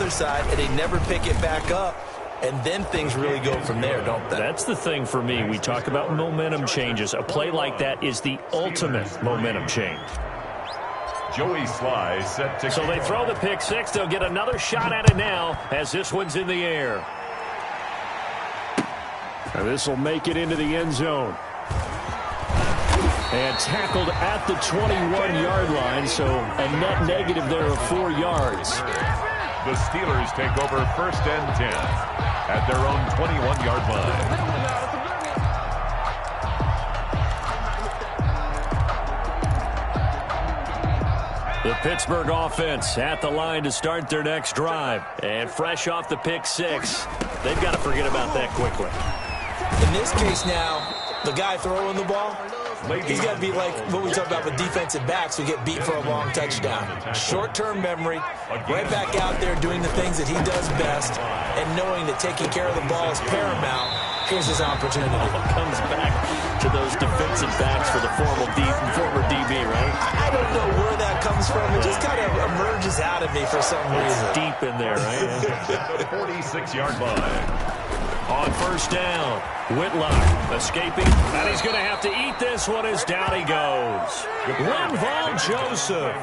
other side, and they never pick it back up. And then things really go from there, don't they? That's the thing for me. We talk about momentum changes. A play like that is the ultimate momentum change. Joey Sly set to. So they throw the pick six. They'll get another shot at it now as this one's in the air. And this will make it into the end zone. And tackled at the 21-yard line, so a net negative there of 4 yards. The Steelers take over 1st and 10 at their own 21-yard line. The Pittsburgh offense at the line to start their next drive. And fresh off the pick six, they've got to forget about that quickly. In this case now, the guy throwing the ball, he's got to be like what we talk about with defensive backs who get beat for a long touchdown. Short-term memory, right back out there doing the things that he does best, and knowing that taking care of the ball is paramount. Here's his opportunity. Comes back to those defensive backs for the former DB, right? I don't know where that comes from. It just kind of emerges out of me for some reason. It's deep in there, right? The 46-yard line. On first down, Whitlock escaping, and he's going to have to eat this one as down he goes. Linval Joseph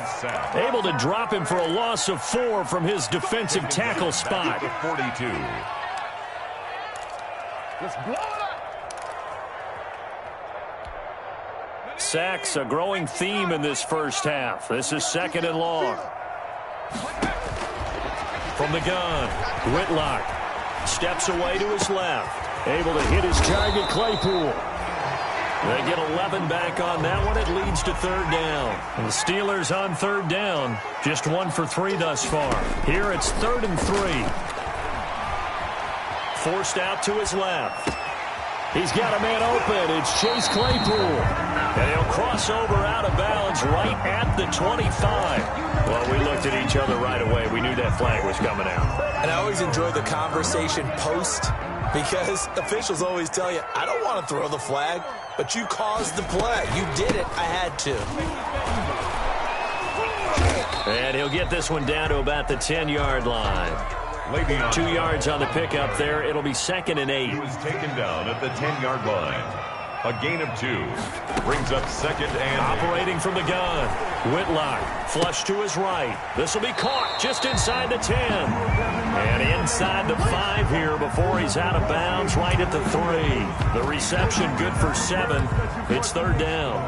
able to drop him for a loss of 4 from his defensive tackle spot. 42. Sacks, a growing theme in this first half. This is 2nd and long. From the gun, Whitlock steps away to his left. Able to hit his target, Claypool. They get 11 back on that one. It leads to 3rd down. And the Steelers on 3rd down. Just 1 for 3 thus far. Here it's 3rd and 3. Forced out to his left. He's got a man open. It's Chase Claypool. And he'll cross over out of bounds right at the 25. Well, we looked at each other right away. We knew that flag was coming out. And I always enjoy the conversation post because officials always tell you, I don't want to throw the flag, but you caused the play. You did it. I had to. And he'll get this one down to about the 10-yard line. 2 yards on the pickup there. It'll be 2nd and 8. He was taken down at the 10-yard line. A gain of 2. Brings up 2nd and 8. Operating from the gun. Whitlock flush to his right. This will be caught just inside the 10. And inside the 5 here before he's out of bounds right at the 3. The reception good for 7. It's 3rd down.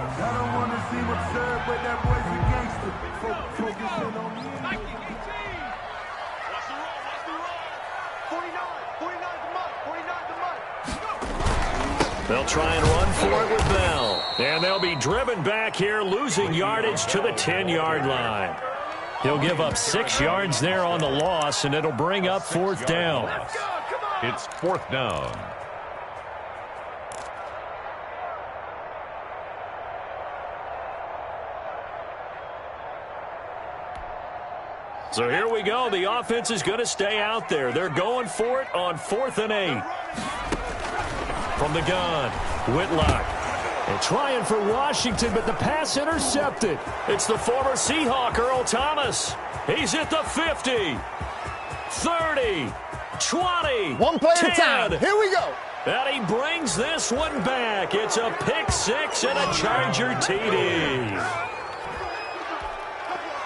They'll try and run for it with Bell. And they'll be driven back here, losing yardage to the 10-yard line. He'll give up 6 yards there on the loss, and it'll bring up 4th down. It's 4th down. So here we go. The offense is going to stay out there. They're going for it on 4th and 8. From the gun, Whitlock. And trying for Washington, but the pass intercepted. It's the former Seahawk, Earl Thomas. He's at the 50, 30, 20, 1 play 10. at a time. Here we go. And he brings this one back. It's a pick 6 and a Charger TD.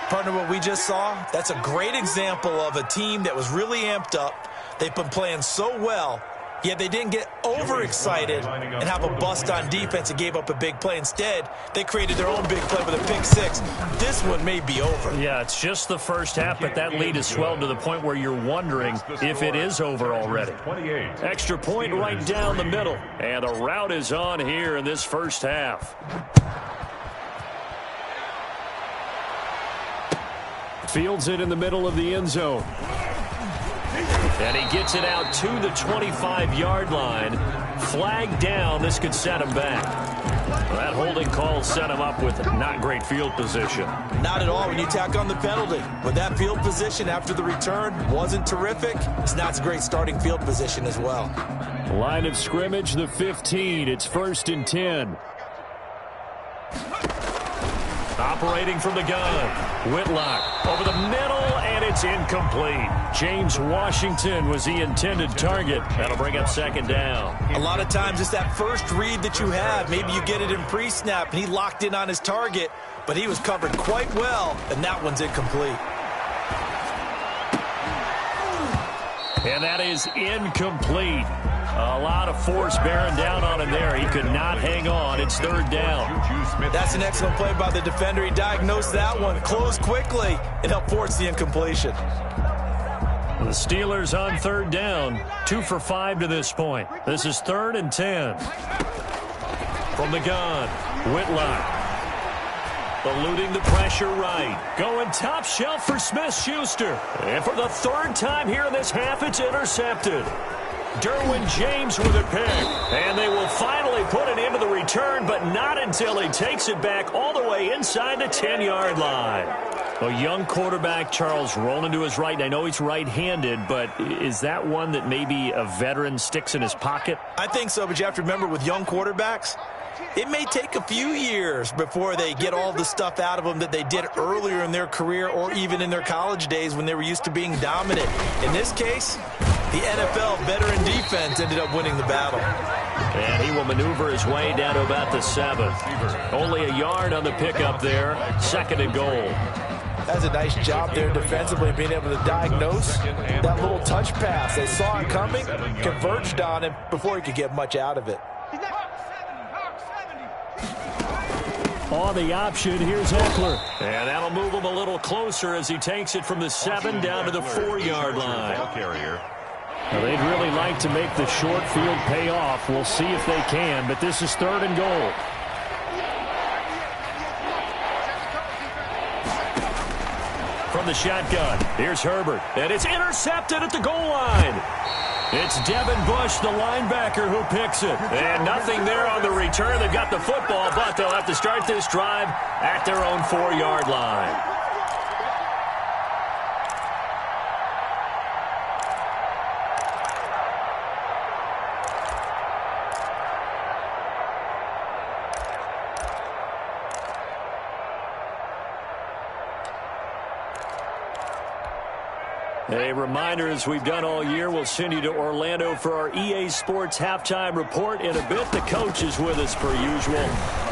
Partner, what we just saw, that's a great example of a team that was really amped up. They've been playing so well. Yet they didn't get overexcited and have a bust on defense and gave up a big play. Instead, they created their own big play with a pick 6. This one may be over. Yeah, it's just the first half, but that lead has swelled to the point where you're wondering if it is over already. Extra point right down the middle. And a route is on here in this first half. Fields it in the middle of the end zone. And he gets it out to the 25-yard line. Flag down. This could set him back. Well, that holding call set him up with not great field position. Not at all when you tack on the penalty. With that field position after the return wasn't terrific, it's not a great starting field position as well. Line of scrimmage, the 15. It's 1st and 10. Operating from the gun. Whitlock over the middle, and it's incomplete. James Washington was the intended target. That'll bring up second down. A lot of times it's that first read that you have. Maybe you get it in pre-snap, and he locked in on his target, but he was covered quite well, and that one's incomplete. And that is incomplete. A lot of force bearing down on him there. He could not hang on. It's third down. That's an excellent play by the defender. He diagnosed that one, closed quickly, and helped force the incompletion. The Steelers on third down, 2 for 5 to this point. This is 3rd and 10. From the gun, Whitlock. Eluding the pressure right. Going top shelf for Smith-Schuster. And for the 3rd time here in this half, it's intercepted. Derwin James with a pick. And they will finally put it into the return, but not until he takes it back all the way inside the 10-yard line. A young quarterback, Charles, rolling to his right. I know he's right-handed, but is that one that maybe a veteran sticks in his pocket? I think so, but you have to remember with young quarterbacks, it may take a few years before they get all the stuff out of them that they did earlier in their career or even in their college days when they were used to being dominant. In this case, the NFL veteran defense ended up winning the battle. And he will maneuver his way down to about the 7. Only a yard on the pickup there. 2nd and goal. That's a nice job there defensively, being able to diagnose that little touch pass. They saw it coming, converged on him before he could get much out of it. On the option, here's Eckler. And that'll move him a little closer as he takes it from the 7 down to the 4-yard line. Well, they'd really like to make the short field pay off. We'll see if they can, but this is 3rd and goal. From the shotgun, here's Herbert. And it's intercepted at the goal line. It's Devin Bush, the linebacker, who picks it. And nothing there on the return. They've got the football, but they'll have to start this drive at their own 4-yard line. A reminder, as we've done all year, we'll send you to Orlando for our EA Sports halftime report in a bit. The coach is with us per usual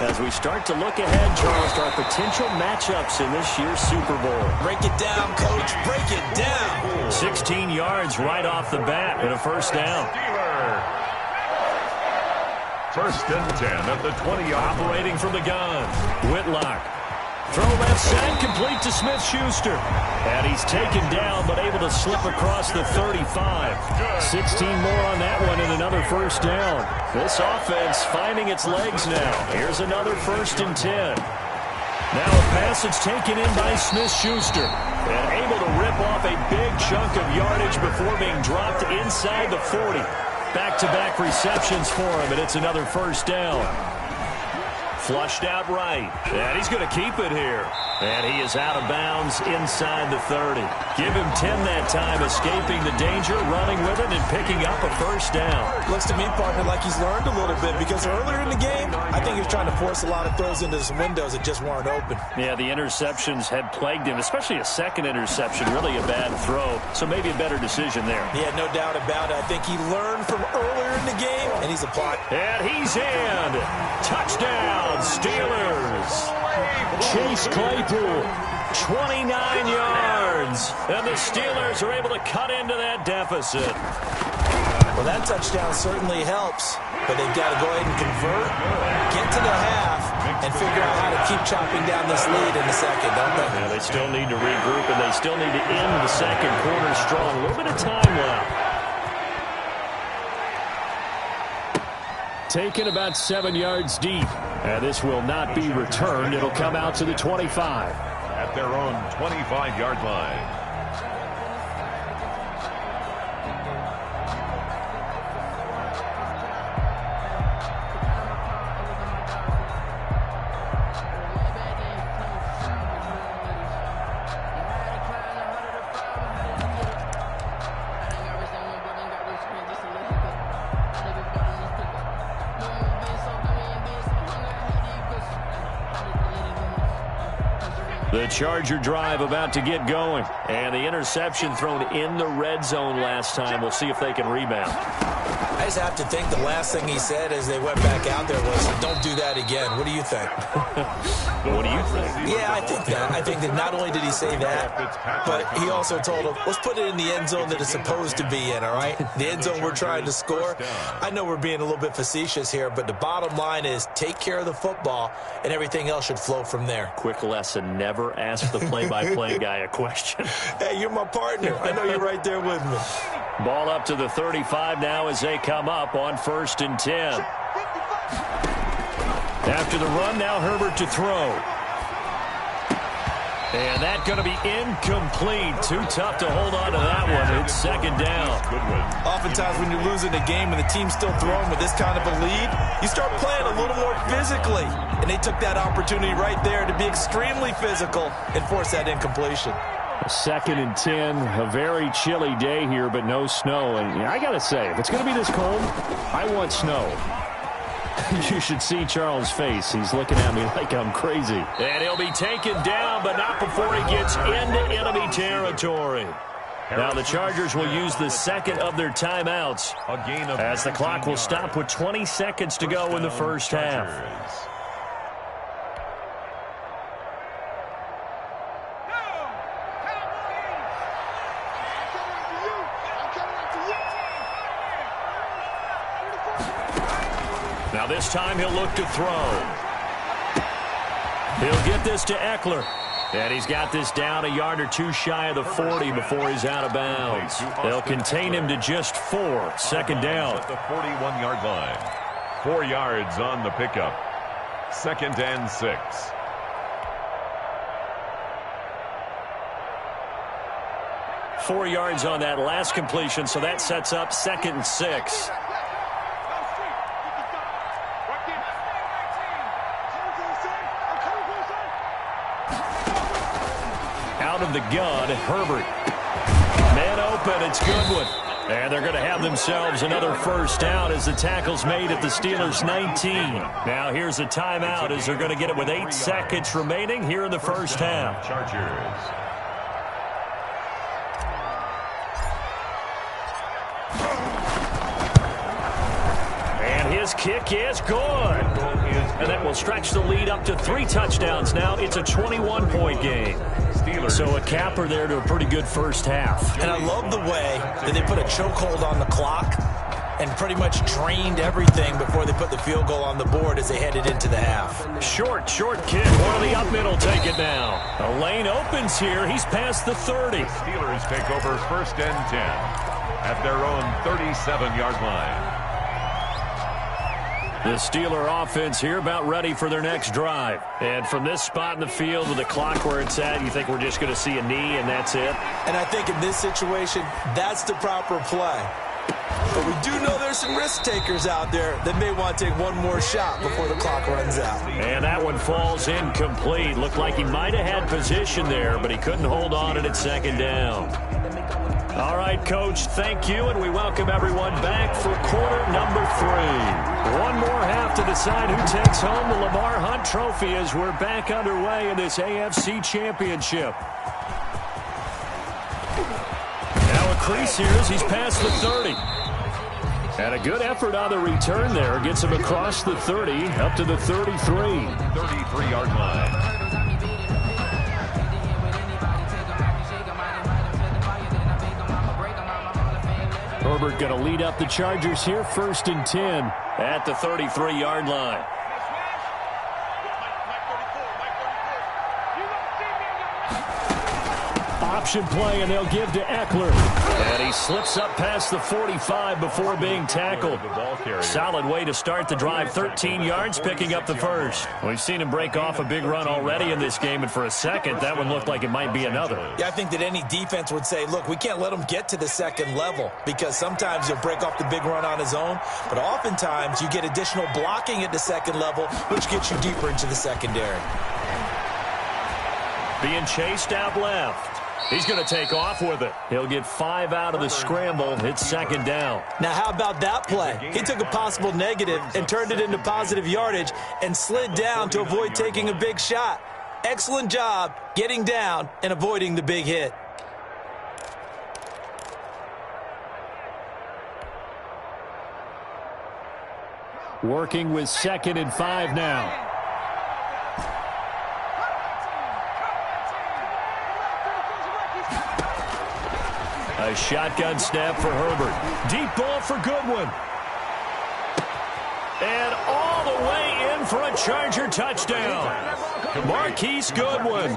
as we start to look ahead, Charles, to our potential matchups in this year's Super Bowl. Break it down, coach. Break it down. 16 yards right off the bat and a first down. 1st and 10 at the 20-yard line. Operating from the gun, Whitlock. Throw left side, complete to Smith-Schuster. And he's taken down, but able to slip across the 35. 16 more on that one and another first down. This offense finding its legs now. Here's another 1st and 10. Now a pass that's taken in by Smith-Schuster. And able to rip off a big chunk of yardage before being dropped inside the 40. Back-to-back receptions for him, and it's another first down. Flushed out right, and he's going to keep it here. And he is out of bounds inside the 30. Give him 10 that time, escaping the danger, running with it, and picking up a first down. Looks to me, partner, like he's learned a little bit, because earlier in the game, I think he was trying to force a lot of throws into some windows that just weren't open. Yeah, the interceptions had plagued him, especially a second interception, really a bad throw. So maybe a better decision there. Yeah, no doubt about it. I think he learned from earlier in the game, and he's applied. And he's in. Touchdown, Steelers. Chase Claypool, 29 yards. And the Steelers are able to cut into that deficit. Well, that touchdown certainly helps, but they've got to go ahead and convert, get to the half, and figure out how to keep chopping down this lead in the second, don't they? Yeah, they still need to regroup, and they still need to end the second quarter strong. A little bit of time left. Taken about 7 yards deep. And this will not be returned. It'll come out to the 25. At their own 25-yard line. The Charger drive about to get going. And the interception thrown in the red zone last time. We'll see if they can rebound. I just have to think the last thing he said as they went back out there was, don't do that again. What do you think? What do you think? Yeah, I think that. I think that not only did he say that, but he also told him, let's put it in the end zone that it's supposed to be in, all right? The end zone we're trying to score. I know we're being a little bit facetious here, but the bottom line is take care of the football, and everything else should flow from there. Quick lesson, never ask the play-by-play guy a question. Hey, you're my partner. I know you're right there with me. Ball up to the 35 now as they come up on 1st and 10. After the run, now Herbert to throw. And that's going to be incomplete. Too tough to hold on to that one. It's 2nd down. Oftentimes when you're losing a game and the team's still throwing with this kind of a lead, you start playing a little more physically. And they took that opportunity right there to be extremely physical and force that incompletion. 2nd and 10, a very chilly day here, but no snow. And I got to say, if it's going to be this cold, I want snow. You should see Charles' face. He's looking at me like I'm crazy. And he'll be taken down, but not before he gets into enemy territory. Now the Chargers will use the 2nd of their timeouts as the clock will stop with 20 seconds to go in the first half. Now this time he'll look to throw. He'll get this to Eckler. And he's got this down a yard or two shy of the 40 before he's out of bounds. They'll contain him to just 4. 2nd down. At the 41-yard line. 4 yards on the pickup. 2nd and 6. Four yards on that last completion, so that sets up 2nd and 6. Out of the gun, Herbert. Man open, it's Goodwin. And they're going to have themselves another first down as the tackle's made at the Steelers' 19. Now here's a timeout as they're going to get it with 8 seconds remaining here in the first half. Chargers. And his kick is good. And that will stretch the lead up to 3 touchdowns now. It's a 21-point game. So a capper there to a pretty good first half. And I love the way that they put a chokehold on the clock and pretty much drained everything before they put the field goal on the board as they headed into the half. Short kick. One of the up middle take it now. A lane opens here. He's past the 30. The Steelers take over 1st and 10 at their own 37-yard line. The Steeler offense here about ready for their next drive. And from this spot in the field with the clock where it's at, you think we're just going to see a knee and that's it? And I think in this situation, that's the proper play. But we do know there's some risk takers out there that may want to take one more shot before the clock runs out. And that one falls incomplete. Looked like he might have had position there, but he couldn't hold on it at 2nd down. All right, Coach, thank you, and we welcome everyone back for quarter number 3. One more half to decide who takes home the Lamar Hunt Trophy as we're back underway in this AFC Championship. Now a crease here as he's past the 30. And a good effort on the return there. Gets him across the 30, up to the 33. 33-yard line. Herbert going to lead up the Chargers here, 1st and 10 at the 33-yard line. Option play, and they'll give to Eckler. And he slips up past the 45 before being tackled. Solid way to start the drive. 13 yards, picking up the first. We've seen him break off a big run already in this game, and for a second, that one looked like it might be another. Yeah, I think that any defense would say, look, we can't let him get to the 2nd level because sometimes he'll break off the big run on his own, but oftentimes you get additional blocking at the 2nd level, which gets you deeper into the secondary. Being chased out left. He's going to take off with it. He'll get 5 out of the scramble. It's 2nd down. Now, how about that play? He took a possible negative and turned it into positive yardage and slid down to avoid taking a big shot. Excellent job getting down and avoiding the big hit. Working with 2nd and 5 now. A shotgun snap for Herbert. Deep ball for Goodwin. And all the way in for a Charger touchdown. Marquise Goodwin,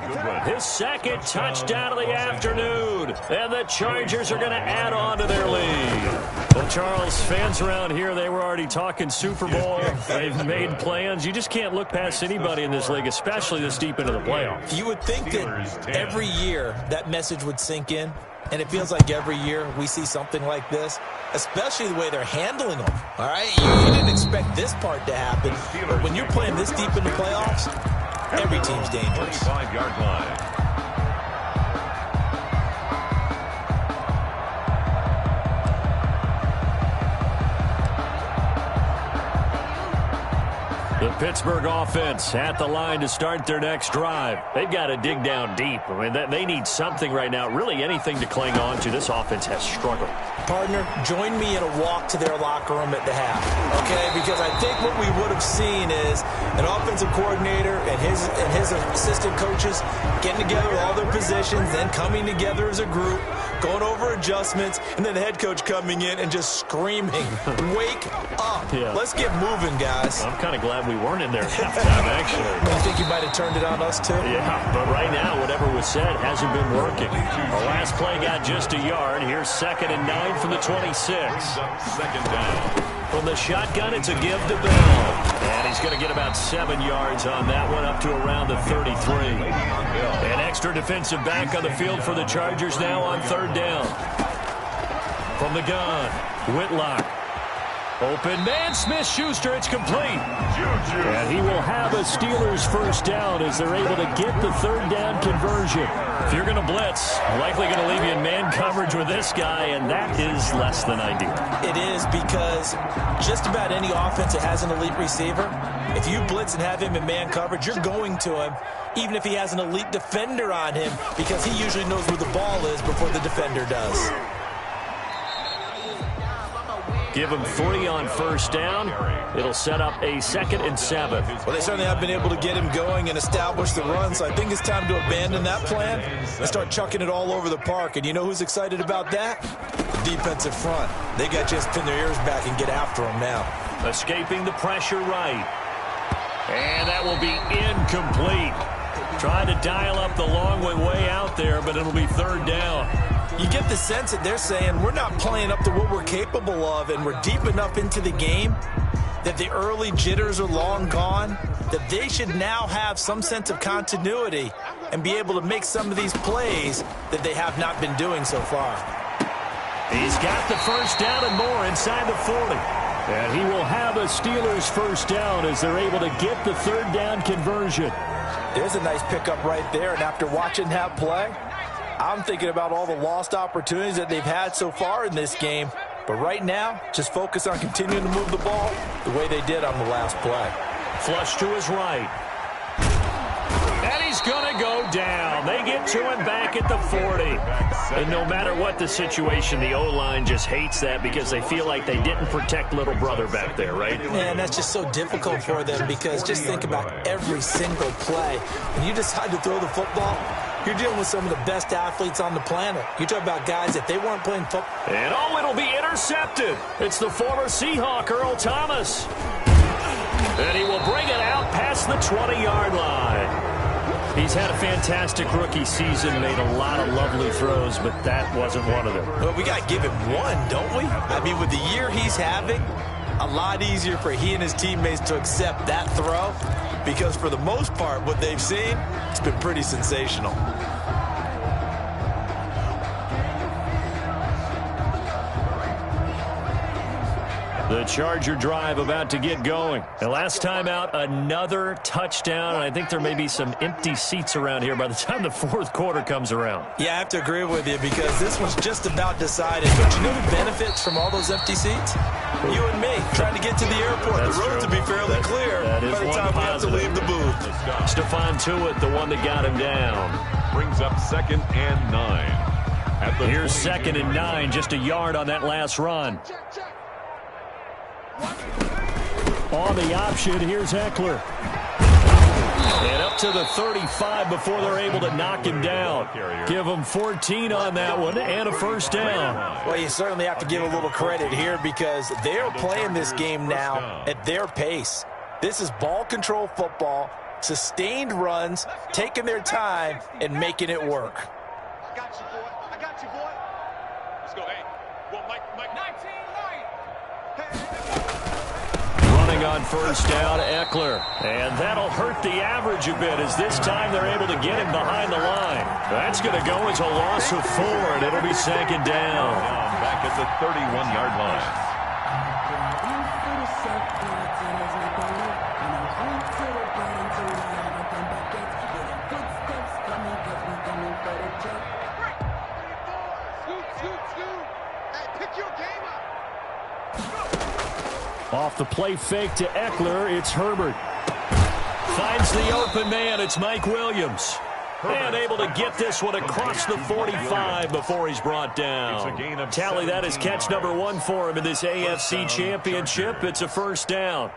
his 2nd touchdown of the afternoon. And the Chargers are going to add on to their lead. Well, Charles, fans around here, they were already talking Super Bowl. They've made plans. You just can't look past anybody in this league, especially this deep into the playoffs. You would think that every year that message would sink in. And it feels like every year we see something like this, especially the way they're handling them. All right, you didn't expect this part to happen, but when you're playing this deep in the playoffs, every team's dangerous. 25-yard line. The Pittsburgh offense at the line to start their next drive. They've got to dig down deep. I mean, they need something right now, really anything to cling on to. This offense has struggled. Partner, join me in a walk to their locker room at the half, okay? Because I think what we would have seen is an offensive coordinator and his assistant coaches getting together with all their positions, then coming together as a group, going over adjustments, and then the head coach coming in and just screaming, wake up. Yeah. Let's get moving, guys. I'm kind of glad we weren't in there at halftime, actually. I think you might have turned it on us, too. Yeah, but right now, whatever was said hasn't been working. The last play got just a yard. Here's 2nd and 9 from the 26. Second down. From the shotgun, it's a give to Bell. And he's going to get about 7 yards on that one, up to around the 33. An extra defensive back on the field for the Chargers now on 3rd down. From the gun, Whitlock. Open man, Smith-Schuster, it's complete. And he will have a Steelers first down as they're able to get the 3rd down conversion. If you're going to blitz, likely going to leave you in man coverage with this guy, and that is less than ideal. It is, because just about any offense that has an elite receiver, if you blitz and have him in man coverage, you're going to him, even if he has an elite defender on him, because he usually knows where the ball is before the defender does. Give him 3 on first down. It'll set up a 2nd and 7. Well, they certainly have been able to get him going and establish the run, so I think it's time to abandon that plan and start chucking it all over the park. And you know who's excited about that? The defensive front. They got to just pin their ears back and get after him now. Escaping the pressure right. And that will be incomplete. Trying to dial up the long way out there, but it'll be 3rd down. You get the sense that they're saying we're not playing up to what we're capable of, and we're deep enough into the game that the early jitters are long gone, that they should now have some sense of continuity and be able to make some of these plays that they have not been doing so far. He's got the first down and more inside the 40. And he will have a Steelers first down as they're able to get the 3rd down conversion. There's a nice pickup right there, and after watching that play, I'm thinking about all the lost opportunities that they've had so far in this game. But right now, just focus on continuing to move the ball the way they did on the last play. Flush to his right. And he's going to go down. They get to him back at the 40. And no matter what the situation, the O-line just hates that because they feel like they didn't protect little brother back there, right? Man, that's just so difficult for them, because just think about every single play. When you decide to throw the football, you're dealing with some of the best athletes on the planet. You talk about guys, if they weren't playing football. And it'll be intercepted. It's the former Seahawk, Earl Thomas. And he will bring it out past the 20-yard line. He's had a fantastic rookie season, made a lot of lovely throws, but that wasn't one of them. Well, we got to give him one, don't we? I mean, with the year he's having, a lot easier for he and his teammates to accept that throw, because for the most part, what they've seen, it's been pretty sensational. The Charger drive about to get going. And last time out, another touchdown. And I think there may be some empty seats around here by the time the 4th quarter comes around. Yeah, I have to agree with you, because this one's just about decided. But you know who benefits from all those empty seats? You and me, trying to get to the airport. That's the roads true. will be fairly clear by the time we have to leave the booth. Stephon Tuitt, the one that got him down. Brings up 2nd and 9. Here's 2nd and 9, just a yard on that last run. On the option, here's Eckler. And up to the 35 before they're able to knock him down. Give him 14 on that one and a first down. Well, you certainly have to give a little credit here because they're playing this game now at their pace. This is ball control football, sustained runs, taking their time and making it work. I got you, boy. I got you, boy. Let's go. Hey, well, Mike. 19 Running on first down, Eckler. And that'll hurt the average a bit as this time they're able to get him behind the line. That's going to go as a loss of 4, and it'll be second down. Back at the 31-yard line. Off the play fake to Eckler, it's Herbert. Finds the open man, it's Mike Williams. And able to get this one across the 45 before he's brought down. Tally, that is catch number 1 for him in this AFC Championship. It's a first down.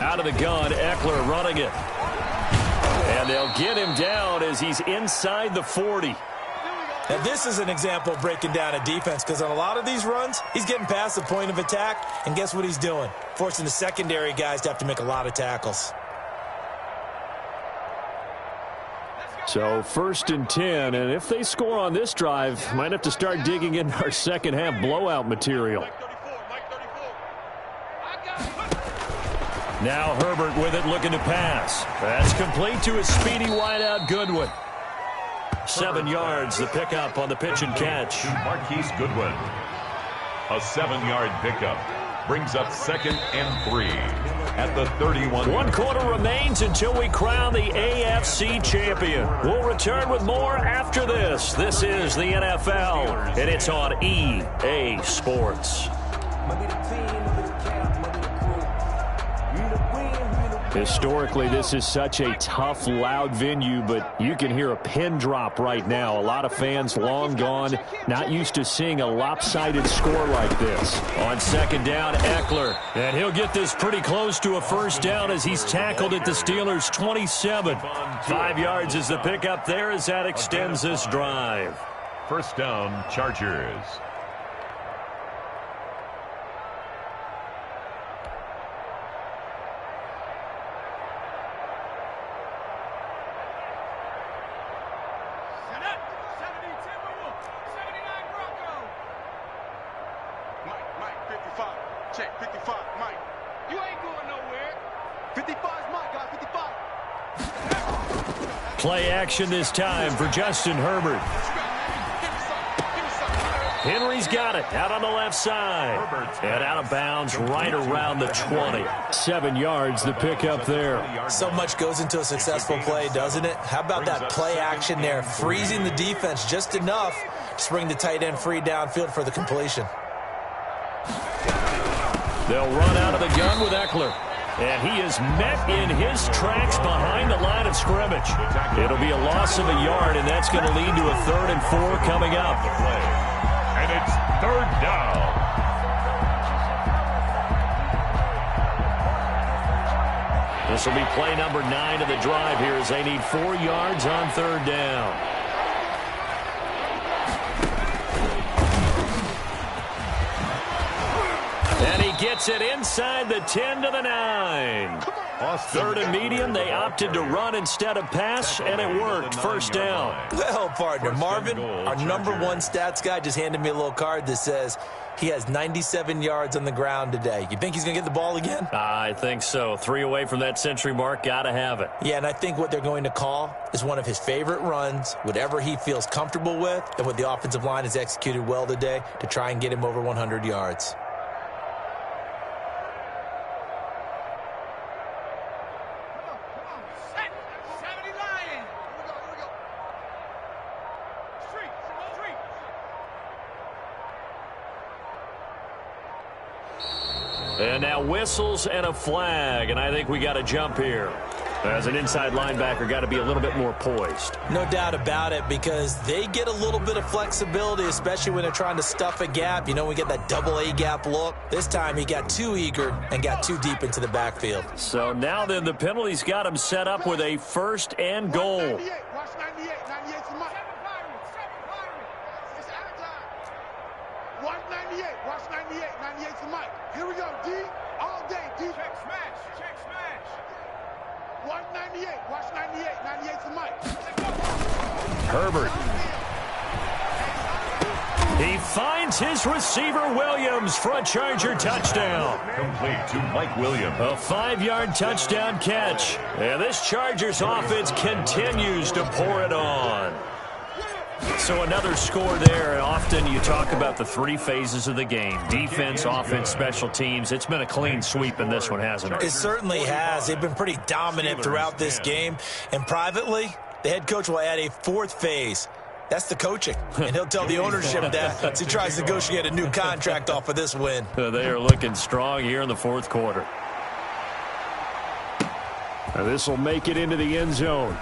Out of the gun, Eckler running it. And they'll get him down as he's inside the 40. Now, this is an example of breaking down a defense because on a lot of these runs, he's getting past the point of attack, and guess what he's doing? Forcing the secondary guys to have to make a lot of tackles. So, 1st and 10, and if they score on this drive, might have to start digging in our second half blowout material. Now Herbert with it, looking to pass. That's complete to his speedy wideout Goodwin. 7 yards, the pickup on the pitch and catch. Marquise Goodwin. A 7-yard pickup. Brings up 2nd and 3 at the 31. 1 quarter remains until we crown the AFC champion. We'll return with more after this. This is the NFL, and it's on EA Sports. Historically, this is such a tough, loud venue, but you can hear a pin drop right now. A lot of fans long gone, not used to seeing a lopsided score like this. On second down, Eckler. And he'll get this pretty close to a first down as he's tackled at the Steelers' 27. 5 yards is the pickup there as that extends this drive. First down, Chargers. Check, 55, Mike. You ain't going nowhere. 55's my guy, 55. Play action this time for Justin Herbert. Henry's got it out on the left side. And out of bounds right around the 20. 7 yards, the pickup there. So much goes into a successful play, doesn't it? How about that play action there? Freezing the defense just enough to bring the tight end free downfield for the completion. They'll run out of the gun with Eckler. And he is met in his tracks behind the line of scrimmage. It'll be a loss of a yard, and that's going to lead to a 3rd and 4 coming up. And it's 3rd down. This will be play number 9 of the drive here as they need 4 yards on 3rd down. And he gets it inside the 10 to the 9. 3rd and medium, they opted to run instead of pass, and it worked. First down. Well, partner, Marvin, our number 1 stats guy just handed me a little card that says he has 97 yards on the ground today. You think he's going to get the ball again? I think so. 3 away from that century mark. Got to have it. Yeah, and I think what they're going to call is one of his favorite runs, whatever he feels comfortable with, and what the offensive line has executed well today to try and get him over 100 yards. And now whistles and a flag, and I think we got a jump here. As an inside linebacker, got to be a little bit more poised. No doubt about it, because they get a little bit of flexibility, especially when they're trying to stuff a gap. You know, we get that double A gap look. This time he got too eager and got too deep into the backfield. So now then the penalty's got him set up with a 1st and goal. Watch 98. 98's the mark. It's out of time. Watch 98. Watch 98. 98's the mark. Here we go, D. All day, D. Check smash. Check smash. Watch 98. Watch 98. 98's the mark. Herbert. He finds his receiver, Williams, for a Charger touchdown. Complete to Mike Williams. A 5-yard touchdown catch. And this Chargers offense continues to pour it on. So another score there. Often you talk about the 3 phases of the game. Defense, offense, special teams. It's been a clean sweep in this one, hasn't it? It certainly has. They've been pretty dominant throughout this game. And privately, the head coach will add a 4th phase. That's the coaching. And he'll tell the ownership that as he tries to negotiate a new contract off of this win. They are looking strong here in the 4th quarter. This will make it into the end zone.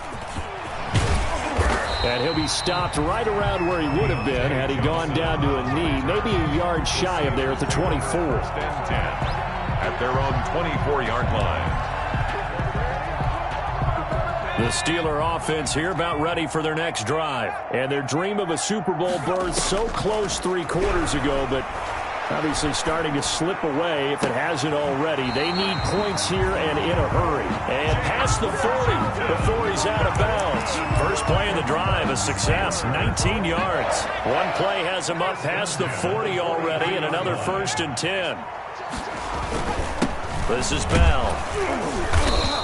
And he'll be stopped right around where he would have been had he gone down to a knee, maybe a yard shy of there at the 24. 1st and 10 at their own 24-yard line. The Steeler offense here about ready for their next drive. And their dream of a Super Bowl berth so close 3 quarters ago, but obviously starting to slip away if it hasn't already. They need points here and in a hurry. And past the 40 before he's out of bounds. First play of the drive, a success, 19 yards. One play has him up past the 40 already, and another 1st and 10. This is Bell.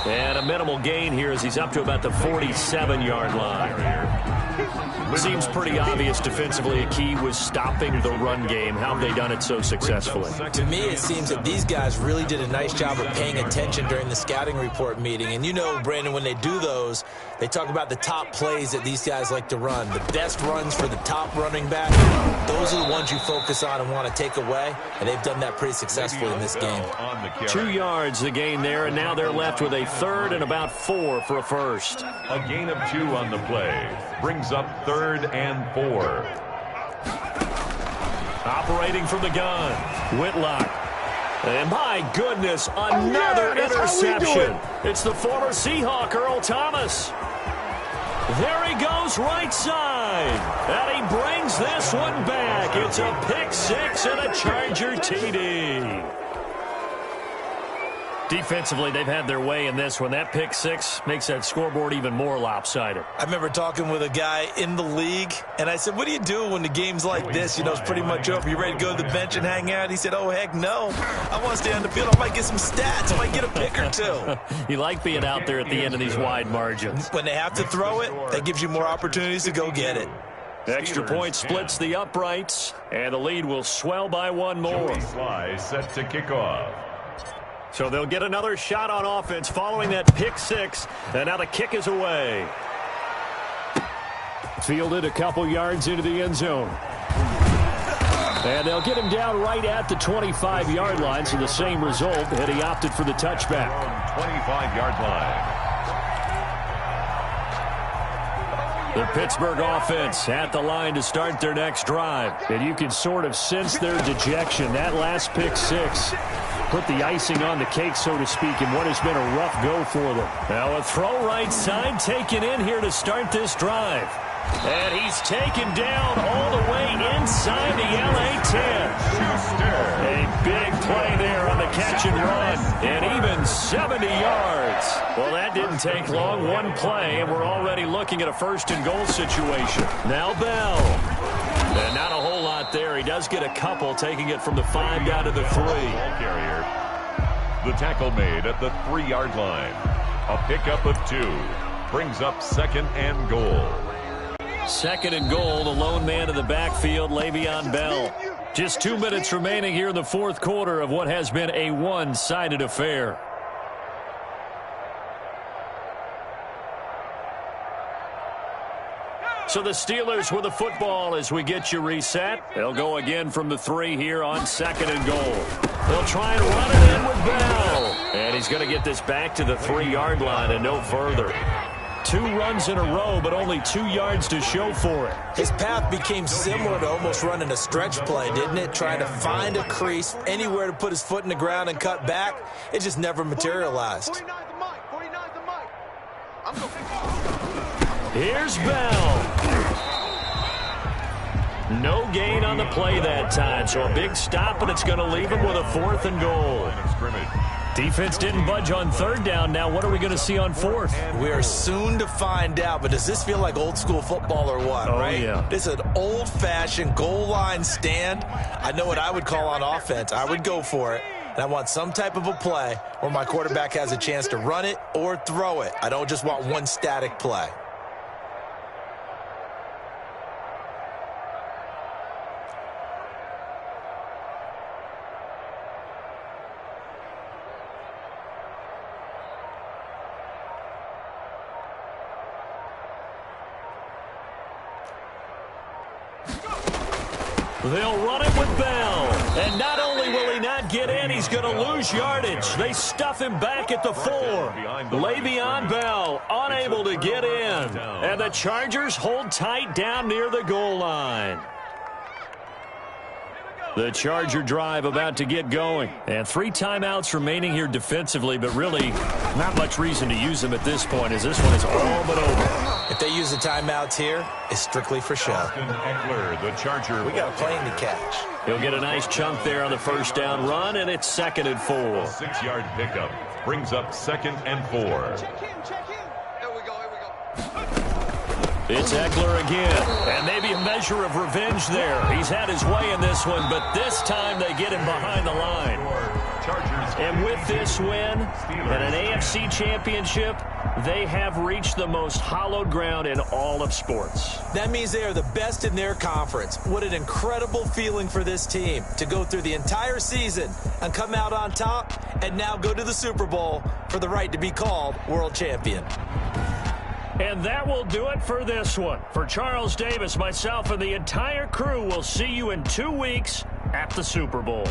And a minimal gain here as he's up to about the 47-yard line. Seems pretty obvious defensively a key was stopping the run game. How have they done it so successfully? To me, it seems that these guys really did a nice job of paying attention during the scouting report meeting. And you know, Brandon, when they do those, they talk about the top plays that these guys like to run. The best runs for the top running back, those are the ones you focus on and want to take away. And they've done that pretty successfully in this game. 2 yards the gain there, and now they're left with a 3rd and about 4 for a 1st. A gain of 2 on the play. Brings up 3rd and 4. Operating from the gun, Whitlock. And my goodness, another interception. It's the former Seahawk, Earl Thomas. There he goes right side. And he brings this one back. It's a pick 6 and a Charger TD. Defensively, they've had their way in this one. That pick 6 makes that scoreboard even more lopsided. I remember talking with a guy in the league, and I said, what do you do when the game's like this? You know, it's pretty much over. You ready to go to the bench and hang out? He said, oh, heck no. I want to stay on the field. I might get some stats. I might get a pick or 2. You like being out there at the end of these wide margins. When they have to throw it, that gives you more opportunities to go get it. Extra point splits the uprights, and the lead will swell by 1 more. Sly set to kick off. So they'll get another shot on offense following that pick 6, and now the kick is away. Fielded a couple yards into the end zone. And they'll get him down right at the 25-yard line, so the same result, and he opted for the touchback. 25-yard line. The Pittsburgh offense at the line to start their next drive. And you can sort of sense their dejection. That last pick 6 put the icing on the cake, so to speak, in what has been a rough go for them. Now a throw right side taken in here to start this drive. And he's taken down all the way inside the LA 10. A big play there on the catch and run. And even 70 yards. Well, that didn't take long. 1 play, and we're already looking at a 1st and goal situation. Now Bell. And not a whole lot there. He does get a couple, taking it from the 5 down to the 3. Carrier. The tackle made at the 3-yard line. A pickup of 2. Brings up 2nd and goal. 2nd and goal, the lone man in the backfield, Le'Veon Bell. Just 2 minutes remaining here in the 4th quarter of what has been a one-sided affair. So the Steelers with the football as we get you reset. They'll go again from the 3 here on 2nd and goal. They'll try and run it in with Bell. And he's going to get this back to the 3-yard line and no further. 2 runs in a row, but only 2 yards to show for it. His path became similar to almost running a stretch play, didn't it? Trying to find a crease, anywhere to put his foot in the ground and cut back. It just never materialized. Here's Bell. No gain on the play that time, so a big stop, and it's going to leave him with a 4th and goal. Defense didn't budge on 3rd down. Now what are we going to see on 4th? We are soon to find out, but does this feel like old school football or what, right? Yeah. This is an old-fashioned goal line stand. I know what I would call on offense. I would go for it, and I want some type of a play where my quarterback has a chance to run it or throw it. I don't just want one static play. They'll run it with Bell. And not only will he not get in, he's going to lose yardage. They stuff him back at the 4. Le'Veon Bell unable to get in. And the Chargers hold tight down near the goal line. The Charger drive about to get going. And 3 timeouts remaining here defensively, but really not much reason to use them at this point, as this one is all but over. If they use the timeouts here, it's strictly for show. Eckler, the Charger. We got a plane to catch. He'll get a nice chunk there on the 1st down run, and it's 2nd and 4. 6-yard pickup brings up 2nd and 4. Check in. Here we go. It's Eckler again, and maybe a measure of revenge there. He's had his way in this one, but this time they get him behind the line. And with this win and an AFC championship, they have reached the most hallowed ground in all of sports. That means they are the best in their conference. What an incredible feeling for this team to go through the entire season and come out on top and now go to the Super Bowl for the right to be called world champion. And that will do it for this one. For Charles Davis, myself, and the entire crew, we'll see you in 2 weeks at the Super Bowl.